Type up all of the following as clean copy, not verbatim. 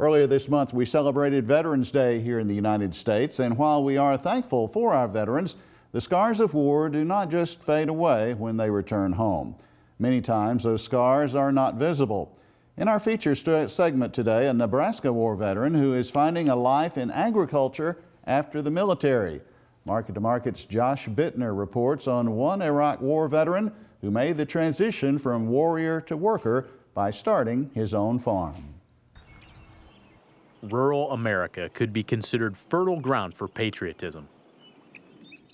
Earlier this month, we celebrated Veterans Day here in the United States, and while we are thankful for our veterans, the scars of war do not just fade away when they return home. Many times, those scars are not visible. In our feature segment today, a Nebraska war veteran who is finding a life in agriculture after the military. Market to Market's Josh Bittner reports on one Iraq war veteran who made the transition from warrior to worker by starting his own farm. Rural America could be considered fertile ground for patriotism.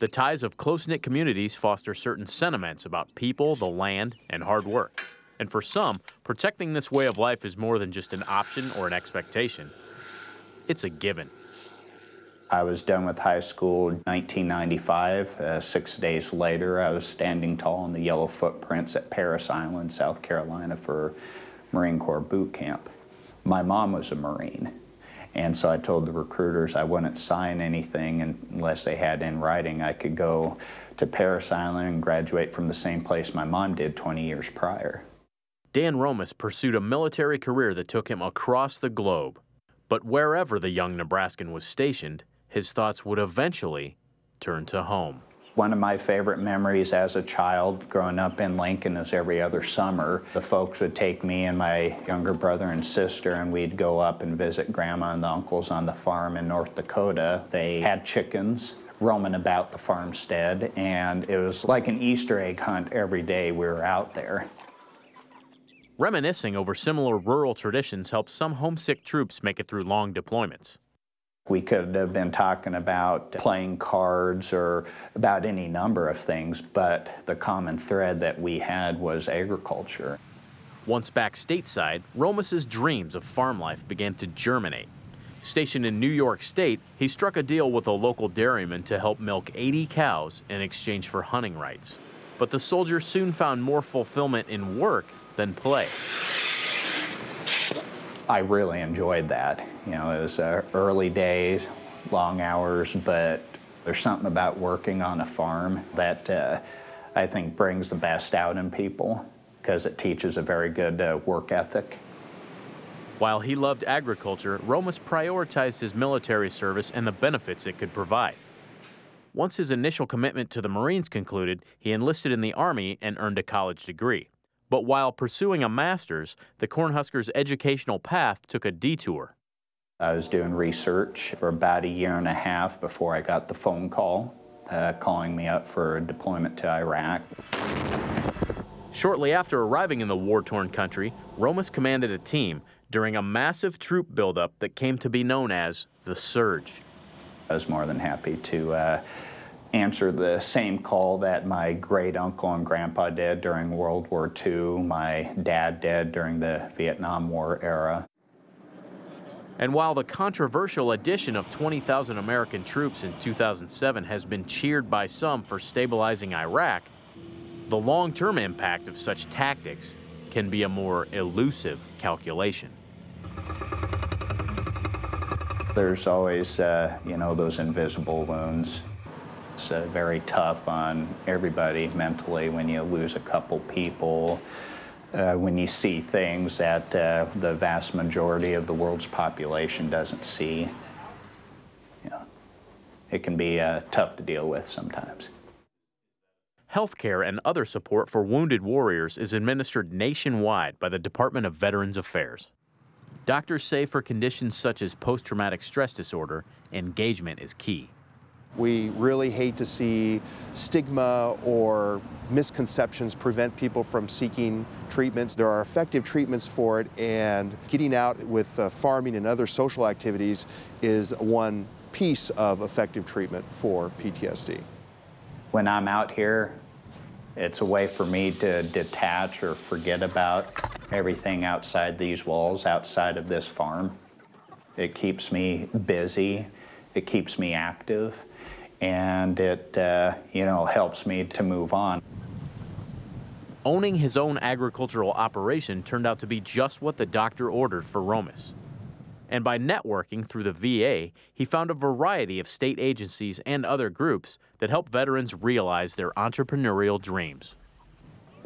The ties of close-knit communities foster certain sentiments about people, the land, and hard work. And for some, protecting this way of life is more than just an option or an expectation. It's a given. I was done with high school in 1995. 6 days later, I was standing tall in the yellow footprints at Parris Island, South Carolina for Marine Corps boot camp. My mom was a Marine. And so I told the recruiters I wouldn't sign anything unless they had in writing I could go to Parris Island and graduate from the same place my mom did 20 years prior. Dan Romas pursued a military career that took him across the globe. But wherever the young Nebraskan was stationed, his thoughts would eventually turn to home. One of my favorite memories as a child growing up in Lincoln is every other summer. The folks would take me and my younger brother and sister, and we'd go up and visit grandma and the uncles on the farm in North Dakota. They had chickens roaming about the farmstead, and it was like an Easter egg hunt every day we were out there. Reminiscing over similar rural traditions helped some homesick troops make it through long deployments. We could have been talking about playing cards or about any number of things, but the common thread that we had was agriculture. Once back stateside, Romas's dreams of farm life began to germinate. Stationed in New York State, he struck a deal with a local dairyman to help milk 80 cows in exchange for hunting rights. But the soldier soon found more fulfillment in work than play. I really enjoyed that. You know, it was early days, long hours, but there's something about working on a farm that I think brings the best out in people because it teaches a very good work ethic. While he loved agriculture, Romas prioritized his military service and the benefits it could provide. Once his initial commitment to the Marines concluded, he enlisted in the Army and earned a college degree. But while pursuing a master's, the Cornhuskers' educational path took a detour. I was doing research for about a year and a half before I got the phone call calling me up for a deployment to Iraq. Shortly after arriving in the war-torn country, Romas commanded a team during a massive troop buildup that came to be known as the Surge. I was more than happy to answer the same call that my great uncle and grandpa did during World War II, my dad did during the Vietnam War era. And while the controversial addition of 20,000 American troops in 2007 has been cheered by some for stabilizing Iraq, the long-term impact of such tactics can be a more elusive calculation. There's always, those invisible wounds. It's very tough on everybody mentally when you lose a couple people, when you see things that the vast majority of the world's population doesn't see. You know, it can be tough to deal with sometimes. Healthcare and other support for wounded warriors is administered nationwide by the Department of Veterans Affairs. Doctors say for conditions such as post-traumatic stress disorder, engagement is key. We really hate to see stigma or misconceptions prevent people from seeking treatments. There are effective treatments for it, and getting out with farming and other social activities is one piece of effective treatment for PTSD. When I'm out here, it's a way for me to detach or forget about everything outside these walls, outside of this farm. It keeps me busy, it keeps me active, and it helps me to move on. Owning his own agricultural operation turned out to be just what the doctor ordered for Romas. And by networking through the VA, he found a variety of state agencies and other groups that help veterans realize their entrepreneurial dreams.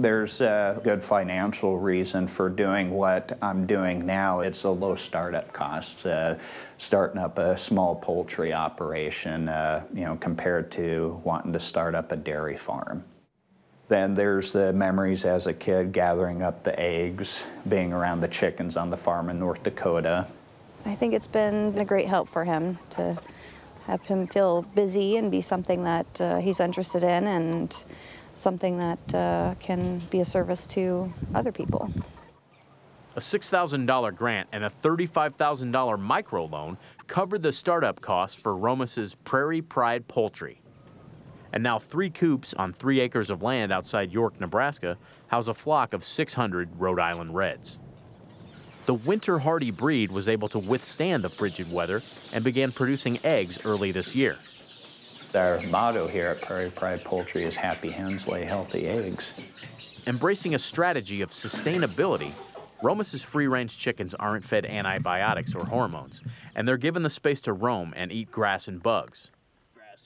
There's a good financial reason for doing what I'm doing now. It's a low startup cost, starting up a small poultry operation, compared to wanting to start up a dairy farm. Then there's the memories as a kid, gathering up the eggs, being around the chickens on the farm in North Dakota. I think it's been a great help for him to have him feel busy and be something that he's interested in and something that can be a service to other people. A $6,000 grant and a $35,000 microloan covered the startup costs for Romas's Prairie Pride Poultry. And now 3 coops on 3 acres of land outside York, Nebraska, house a flock of 600 Rhode Island Reds. The winter hardy breed was able to withstand the frigid weather and began producing eggs early this year. Our motto here at Prairie Pride Poultry is happy hens lay healthy eggs. Embracing a strategy of sustainability, Romas's free-range chickens aren't fed antibiotics or hormones, and they're given the space to roam and eat grass and bugs.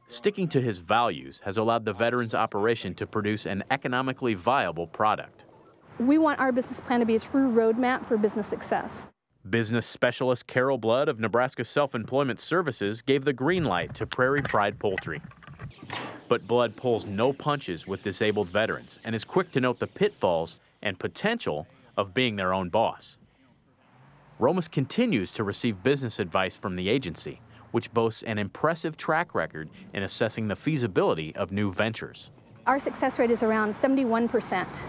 Sticking to his values has allowed the veteran's operation to produce an economically viable product. We want our business plan to be a true roadmap for business success. Business specialist Carol Blood of Nebraska Self-Employment Services gave the green light to Prairie Pride Poultry. But Blood pulls no punches with disabled veterans and is quick to note the pitfalls and potential of being their own boss. Romas continues to receive business advice from the agency, which boasts an impressive track record in assessing the feasibility of new ventures. Our success rate is around 71%.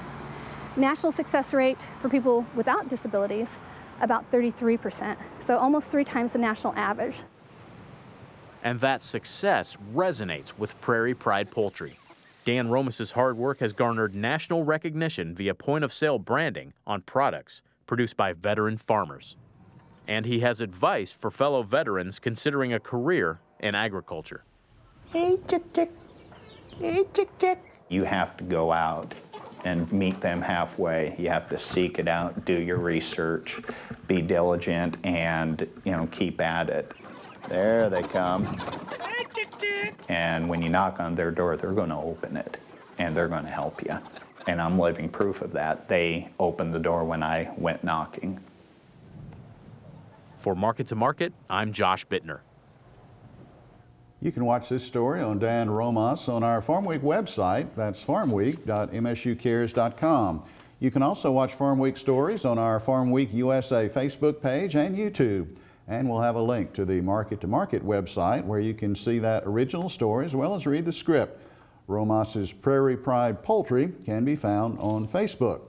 National success rate for people without disabilities, about 33%, so almost 3 times the national average. And that success resonates with Prairie Pride Poultry. Dan Romas's hard work has garnered national recognition via point-of-sale branding on products produced by veteran farmers. And he has advice for fellow veterans considering a career in agriculture. Hey, chick, chick. Hey, chick, chick. You have to go out and meet them halfway. You have to seek it out, do your research, be diligent, and keep at it. There they come. And when you knock on their door, they're going to open it, and they're going to help you. And I'm living proof of that. They opened the door when I went knocking. For Market to Market, I'm Josh Bittner. You can watch this story on Dan Romas on our Farmweek website. That's farmweek.msucares.com. You can also watch Farmweek stories on our Farmweek USA Facebook page and YouTube. And we'll have a link to the Market to Market website where you can see that original story as well as read the script. Romas's Prairie Pride Poultry can be found on Facebook.